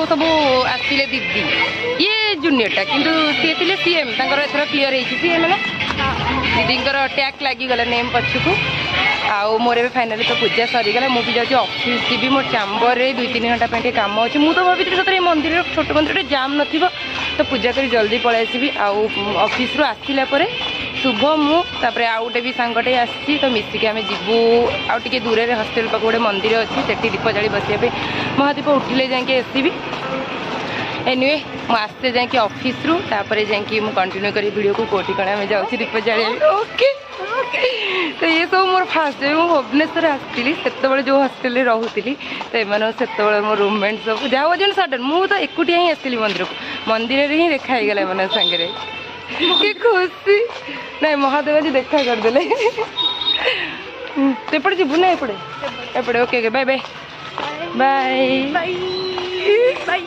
सब आसते दीदी ये जूनियरटा किंतु सी थे सीएम एथर क्लीयर होती सी मैंने दीदी टैग लगिगला नेम पछकू आउ मोर भी फाइनाली तो पूजा सरीगला मुझे जाऊँ ऑफिस जी मोर चैम्बर में 2-3 घंटा पे काम अच्छे मुझे तो भाभी सतरे मंदिर छोट मंदिर जाम न तो पूजा कर जल्दी पलि आसबि ऑफिस आसला शुभ मुझे आउ गोटे भी सांगटे आसी तो मिसिकी आम जीवु आउ टे दूर हस्टेल पाक गोटे मंदिर अच्छी से दीप जाली बसापी महादीप उठिले जाकि आसबि एनिवे मुझे जाकि ऑफिस रू तापर जाकि कंटिन्यू करी वीडियो को कोटी कण आम जाऊँ दीप जाली ओके तो ये सब मोर फास्ट मुझे भुवनेश्वर आसती से जो हस्टेल रोली तो ये से मो रूममेट सब जहाँ वजन सडन मुझे तो एकुटिया ही आसली मंदिर को मंदिर ही देखाईगला एम सागर कि खुशी ना महादेव जी देखा करदे सेपटे जीवु ना एपटे एपटे okay okay bye bye bye bye bye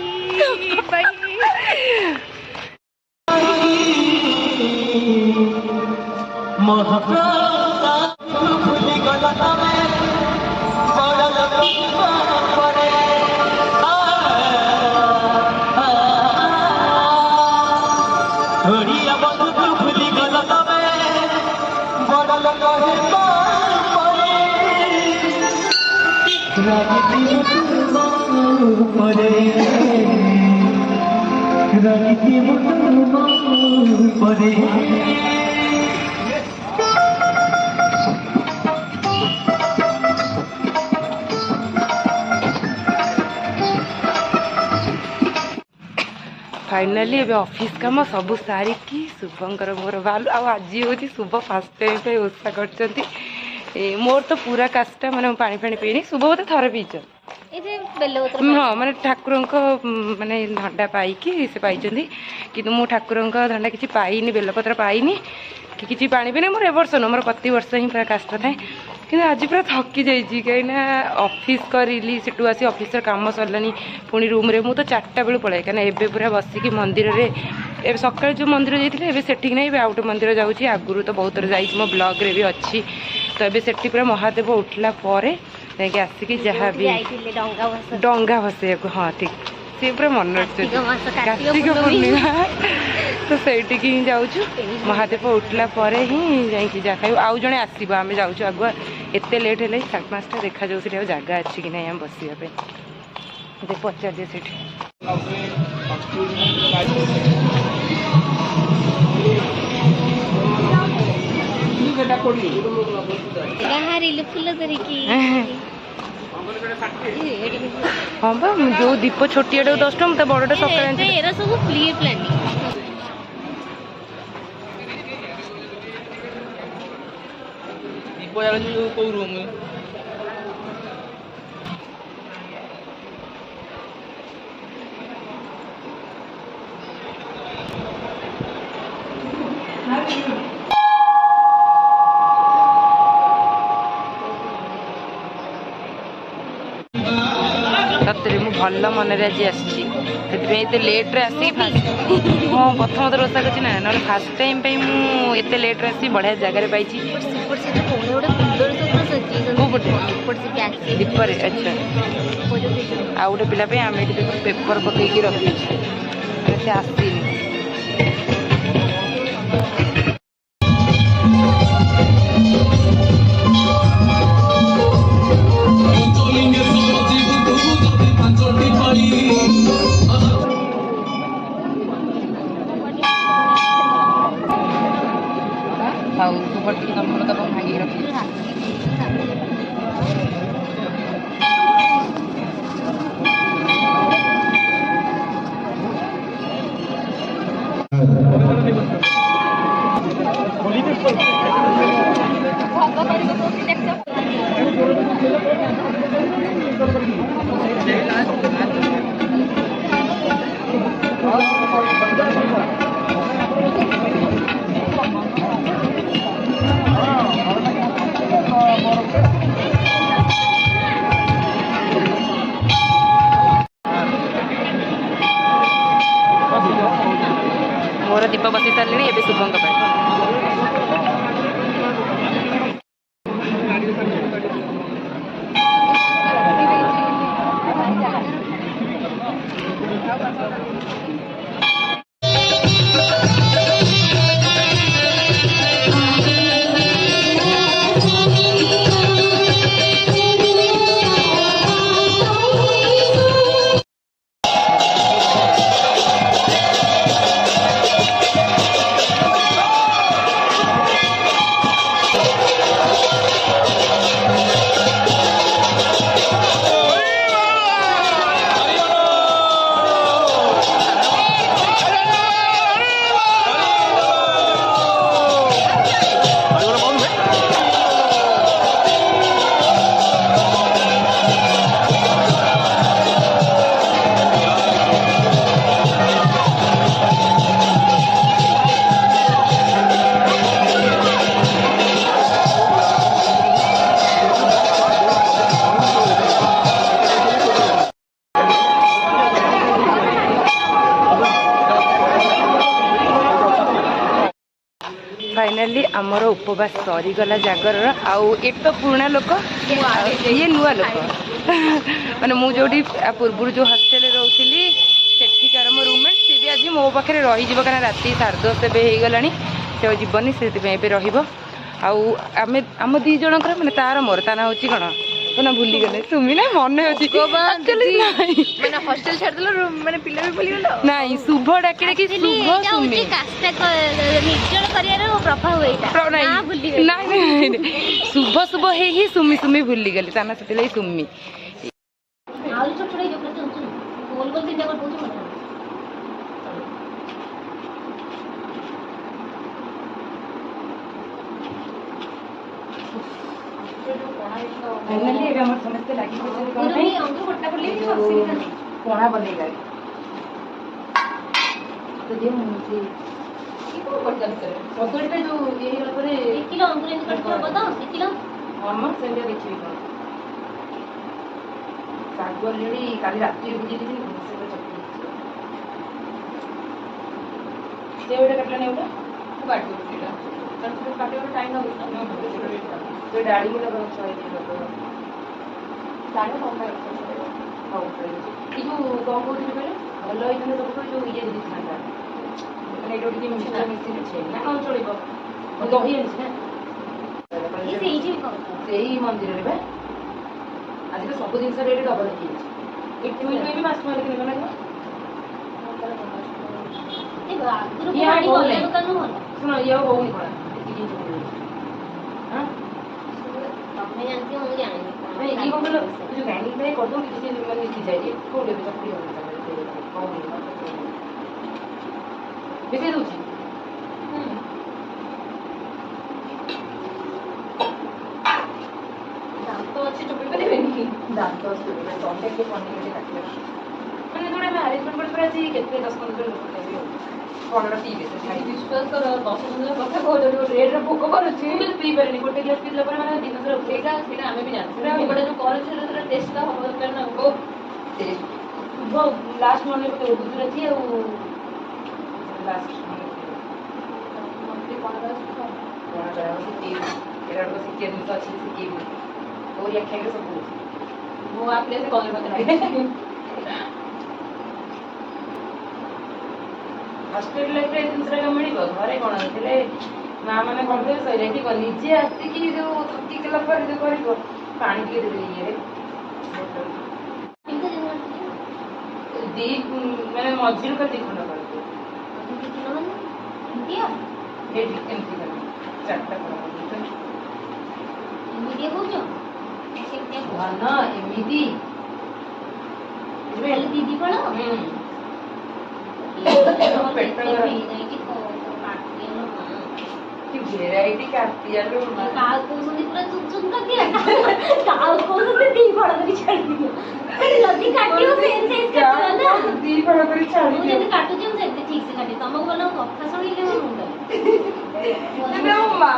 finally एबे ऑफिस काम सब सारिकी शुभंकर मोर बालू आज हूँ शुभ फास्ट टाइम पे ओषा कर मोर तो पूरा कास्टा मैंने पानी फाणी पीनी शुभ बोते थर पीच हाँ मैंने ठाकुर माने धंडा पाई से पाई कि मु ठाकुर धंडा किसी पाइनी बेलपत्र पाइनी कि किसी पानी पीनी मोर ए वर्ष न मोर प्रति वर्ष ही पूरा काष्टा थाए कि आज पूरा थकी जाइए कहीं ऑफिस करी से आसी ऑफिस काम सरलानी पुणी रूम रे मु तो 4टा बेलू पलाए कहीं एबे पूरा बसिकी मंदिर रे सकाल जो मंदिर जाइए सेठी नहीं आउ गोटे मंदिर जाऊँगी आगुरी तो बहुत थर जाइए मो ब्लॉग रे भी अच्छी तो ये सेठी पूरा महादेव उठला जाकि आसिकी जहाँ भी डंगा भसैया हाँ ठीक सी पूरा मन कार्तिक पूर्णिमा तो सही ही जाऊँ महादेव उठला ही जाकि जहाँ खाई आउ जड़े आसो आम जाऊँ आगुआ एत लेट है 5:30 देखा जाऊ जगह अच्छी कि नहीं आम बसवाई पचार दिए से हाँ बा जो दीप छोटिया 10 टଙ୍କା बड़टा सकाଳେ सब फ्री प्लानिंग दीप जाल कोई रूम सतरे मु भल मन आज आसी लेट्रे आसी हाँ प्रथम थर रोषा कर ना फास्ट टाइम मुझे लेट्रे आसी बढ़िया जगह पाई दीपर अच्छा आउ गोटे पिला आम पेपर पकईकी रखी से आसनी मोर दीप बसी सारे शुभंग आमर उपवास सरीगला जागर आउ एक तो पुराना लोक ये नुआ लोक मैंने मुझे पूर्व जो हस्टेल रोली सेठिकार मो रूममेट सी भी आज मो पाखे रही कहीं राति 10:30 होगला से जीवनी से आम आम दी जनकर मैंने तार मोर ता ना हूँ कौन तो ना भूली गले सुमी ना मन अच्छी मैंने हॉस्टल छाड़ दिलो माने पिला भी भूली गलो नहीं शुभ डाके कि शुभ सुमी निर्जन करियार प्रभाव होइता ना भूली गले नहीं शुभ शुभ ही सुमी सुमी भूली गली ता ना से सुमी आउ छोट छोट जो प्रति गोल गोल तीन जगह बहुत मत फाइनली एबे हमर समस्त लागी पछन कोन नहीं अंग गोटा पड़ले भी असुविधा नहीं कोणा बनेगा तो दे मुझे की को कर कर पकड़ते जो ये वाला परे 1 किलो अंगुर इन कट कर बता 1 किलो हम सेंडे देखि को साग ऑलरेडी काली रात्रि बुझी दी से चक्की से ओडा कटला नहीं ओडा काट दो सीधा तो काटे और टाइम ना तो डाड़ी में लगा चाहिए देखो सारे कम में हां ये जो कौन को दिले पहले भलो इतने सब जो ये दी था মানে এটা কি মিশন মিশন আছে না কোন চলিব ও দহি আছে না ये से ही कम সেই মন্দিরে রে আজকে সব দিন সব রেট ডবল হয়ে গেছে একটু में भी मास्क मार के निकलना है ए ग्रुप गाड़ी वाले दुकान में होला सुनो ये हो नहीं पड़ा इतनी हां मैं जानती हूं मुझे आने नहीं ये को बोलो जो गाड़ी में कर दूं किसी दिन में नीचे जाइए को ले तो पूरी हो जाएगी कौन नहीं बेचे दूची तो अच्छे टोपी पे देबेनी दांत से टॉन्टे के पन्नी में काटले मैंने थोड़ा मैं अरेंजमेंट कर पर आज केते 10-15 लोग देबे कोनरा पीबे से खाई विश्वास कर 10 दिन কথা কই जो रेड रे भोक करछि बिल पी परनी गोटे ग्लास पीला पर माने दिन से सेटा सेटा हमें भी जानते हैं बड़ा जो कॉलेज से तेरा टेस्ट का हम करना वो वो लास्ट मॉर्निंग तो गुजरा थी और लास्ट मंथली 15 कोना करा से के एरा को से के दिन तो अच्छी से के और ये खाएगा सब वो आप ले से कॉलेज में कराए हॉस्टेल लाइफ रे दूसरा का मिलिबो घरे कोन आथिले मां माने कोन दे सही रेटी को नीचे आसी की जो थकी कला पर जो करिबो पानी के दे ये रे इनका दिन दी मैंने मजदूर का देखना पड़ता किलो में इंडिया ये एमती करना चारटा करना इंडिया हो जो ऐसे ना एमिदी पहले दीदी पढ़ो वेराइटी काटती है लोग काल को सुनी पूरा चुप चुप कर दिया काल को सुनी दी फड़ कर छाड़ दिया लदी काटियो सेम सेम कर ना दी फड़ कर छाड़ मुझे दिया तो काटू जे से ठीक से काटे तुम बोलो कथा सुनिले मन मुंड ये मां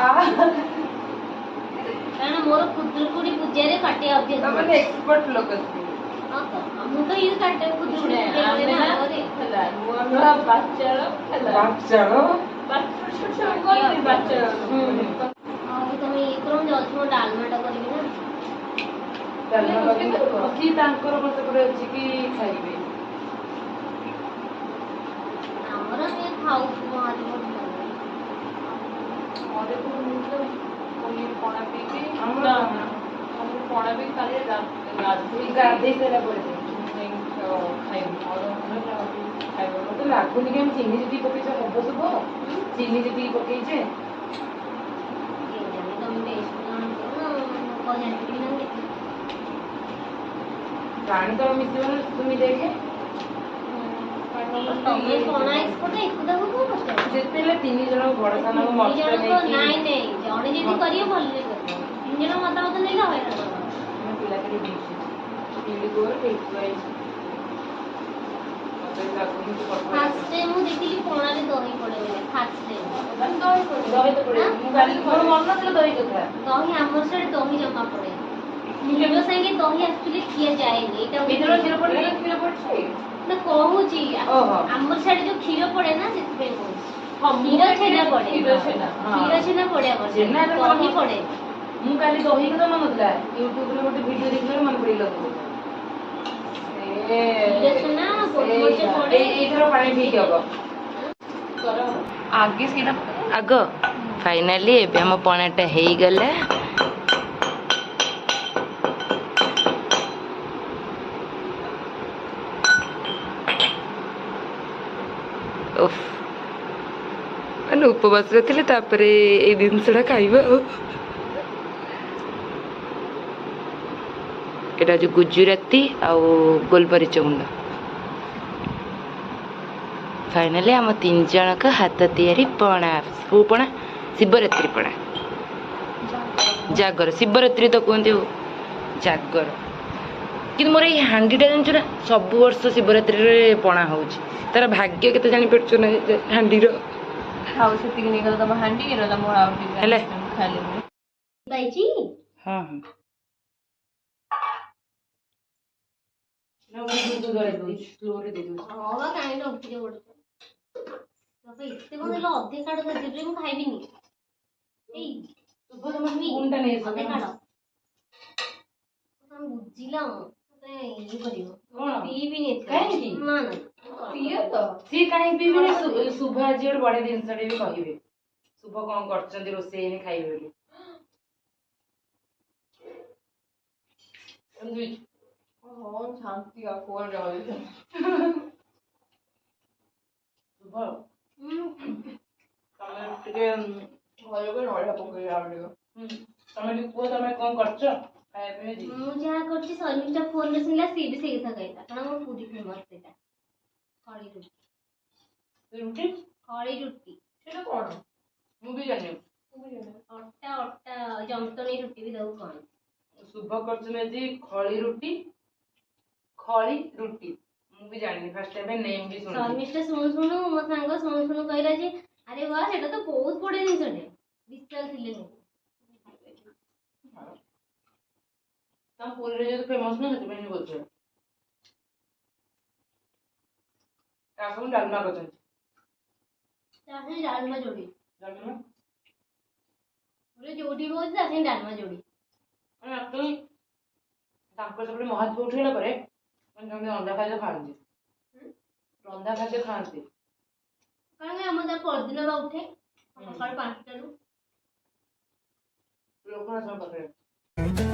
कारण मोर खुदुरकुड़ी पूजा रे काटे अभ्यास तमने एक्सपर्ट लोग हां तो हम तो ये काटे खुदुरकुड़ी ଆମେ ना ନା अरे ହେଲା ନୂଆ ନୂଆ ବାଚ୍ଚାଳ ହେଲା ବାଚ୍ଚାଳ ଛୋଟ ଛୋଟ କଣ ବାଚ୍ଚାଳ ଆଉ ତମେ ଏ କର ଯାଉଛ ଡାଲମାଟା କରିବି ନା କି ତାଙ୍କର ମତେ ଗୋଟେ ଅଛି କି ଖାଇବେ ଆମର ଆମେ ଖାଉଛୁ ଆଜି ଅରେ ତୁ ପନିର ପଣା ପିଇକି ଆମର ପଣା ପିଇକି କାଲି ଗାଧେଇ ସାରିଲା ପରେ ଖାଇବ ମତେ ଲାଗୁନି କି ଆମେ ଚିନି ଯଦି ପକେଇଛେ ହବ ସବୁ ଚିନି ଯଦି ପକେଇଛେ ପାଣି ତ ମିଶିବ ନା ତୁମି ଦେଖେ ଯେତେବେଳେ 3 ଜଣ ବଡ ସାନକୁ ମସ୍ତ ନେଇକି ନାଇଁ ନାଇଁ ଜଣେ ଯଦି କରିବ ଭଲରେ କରିବ 3 ଜଣ ମତାମତ ନେଇଲେ ହଇରାଣ ଆମେ ପିଲାକେ ଦେଇଛୁ ପିଲି ଗୋର ହେଇଛୁ ଫାଷ୍ଟ ଟାଇମ୍ ମୁଁ ଦେଖିଲି ପଣାରେ ଦହି ପଡେ ବୋଲି ଫାଷ୍ଟ ଟାଇମ୍ ଦହି ତ ପଡେ ମୁଁ କାଲି ମୋର ମନ ନଥିଲା ଦହି କଥା ଦହି ଆମର ସାଡେ ଦହି ଜମା ପଡେ କ୍ଷୀର ସାଙ୍ଗେ ଦହି ଆକ୍ଚୁଆଲି ଖିଆ ଯାଏନି ଏଇଟା ଭିତର କ୍ଷୀର ପଡେ କ୍ଷୀର ପଡୁଛି ନା କହୁଛି ଓହୋ ଆମର ସାଡେ ଯୋଉ କ୍ଷୀର ପଡେ ନା ସେଥିପାଇଁ କହୁଛି କ୍ଷୀର ଛେନା ପଡେ କ୍ଷୀର ଛେନା କ୍ଷୀର ଛେନା ପଡେ ଆମର ଛେନା ତ ଦହି ପଡେ ମୁଁ କାଲି ଦହି କଥା ମନେ ନଥିଲା ୟୁଟ୍ୟୁବରେ ଗୋଟେ ଭିଡ଼ିଓ ଦେଖିଲେ ମନେ ପଡ଼ିଗଲା କ୍ଷୀର ଛେନା ଗୋଲମରିଚ ପଡେ ଏଇଥର ପାଣି ଠିକ ହବ ଆଗେ ସେଇଟା ଆଗ ଫାଇନାଲି ଏବେ ଆମ ପଣାଟା ହେଇଗଲା ଓଫ ମାନେ ଉପବାସରେ ଥିଲେ ତାପରେ ଏଇ ଜିନିଷଟା ଖାଇବା ଆଉ ଏଇଟା ହଉଛି ଗୁଜୁରାତି ଆଉ ଗୋଲମରିଚ ଗୁଣ୍ଡ ଫାଇନାଲି ଆମ 3 ଜଣଙ୍କ ହାତ ତିଆରି ପଣା କୋଉ ପଣା ଶିବରାତ୍ରି ପଣା ଜାଗର ଶିବରାତ୍ରି ତ କୁହନ୍ତି ଜାଗର କିନ୍ତୁ ମୋର ଏଇ ହାଣ୍ଡିଟା ଜାଣିଛୁ ନା ସବୁ ବର୍ଷ ଶିବରାତ୍ରିରେ ପଣା ହଉଛି ତାର ଭାଗ୍ୟ କେତେ ଜାଣିପାରୁଛୁ ନା ହାଣ୍ଡିର ଆଉ ସେତିକି ନେଇଗଲା ତମ ହାଣ୍ଡି ରହିଲା ମୋର ଆଉ ଟିକେ ହେଲେ ଖାଇଲି ପାଇଛି ହଁ ହଁ ହଁ ବା କାହିଁକି ରଖିଛେ ଗୋଟେ ବାପା ଏତେ କଣ ଦେଲ ଅଧେ କାଢ ଦେବେ ମୁଁ ଖାଇବିନି ଏଇ ଅଧେ କାଢ ତମେ ବୁଝିଲ ତମେ ଇଏ କରିବ ପିଇବିନି ଏତେ କାହିଁକି? ନା ନା ପିଅ ତ ସିଏ କାହିଁକି ପିଇବେନି ଶୁଭ ଆଜି ଗୋଟେ ବଢିଆ ଜିନିଷଟେ ବି କହିବେ ଶୁଭ କଣ କରୁଛନ୍ତି ରୋଷେଇ ଏଇନେ ଖାଇବେ ବୋଲି ହଁ ଶାନ୍ତି ଆଉ କୁଆଡେ ଯାଉଛି ଶୁଭ ତମେ ଟିକେ ଘରକୁ ନଡ଼ିଆ ପକେଇ ଆଉ ଟିକେ ତମେ ଟିକେ କୁହ ତମେ କଣ କରୁଛ ଖାଇବା ପାଇଁ ମୁଁ ଯାହା କରୁଛି ସର୍ମିଷ୍ଟା ଫୋନରେ ଶୁଣିଲା ସିଏ ବି ସେଇ କଥା କହିଲା କାରଣ ମୋ ପୁରୀ ଫେମସ୍ ସେଇଟା ଖଳି ରୁଟି ରୁଟି ଖଳି ରୁଟି ସେଇଟା କଣ ମୁଁ ବି ଜାଣିନି ଅଟା ଅଟା ଯନ୍ତଣୀ ରୁଟି ବି ତାକୁ କହନ୍ତି ଶୁଭ କରୁଛନ୍ତି ଆଜି ଖଳି ରୁଟି ମୁଁ ବି ଜାଣିନି ଫାର୍ଷ୍ଟ ଟାଇମ୍ ନେମ୍ ବି ଶୁଣିଲି ଶର୍ମିଷ୍ଠା ଶୁଣୁ ଶୁଣୁ ମୋ ସାଙ୍ଗ ଶୁଣୁ ଶୁଣୁ କହିଲା ଯେ ଆରେ ବା ସେଟା ତ ବହୁତ ବଢିଆ ଜିନିଷଟେ ବିଶ୍ୱାସ ଥିଲେ ତମ ପୁରୀରେ ଯେହେତୁ ଫେମସ୍ ନା ସେଥିପାଇଁ କହୁଛି ତା ସବୁ ଡାଲମା କରିଛନ୍ତି ତା ସାଙ୍ଗେ ଡାଲମା ଯୋଡ଼ି ଡାଲମା ପୁରା ଯୋଉଠି ବି ହଉଛି ତା ସାଙ୍ଗେ ଡାଲମା ଯୋଡ଼ି ଆକ୍ଚୁଆଲି ତାଙ୍କର ସେପଟେ ମହାଦୀପ ଉଠିଗଲା ପରେ ମାନେ ଜଣେ ରନ୍ଧା ଖାଦ୍ୟ ଖାଆନ୍ତି ରନ୍ଧା ଖାଦ୍ୟ ଖାଆନ୍ତି କାରଣ ଆମର ତା ପରଦିନ ବା ଉଠେ ସକାଳ 5ଟାରୁ ଲୋକ ଆସନ୍ତି ପାଖରେ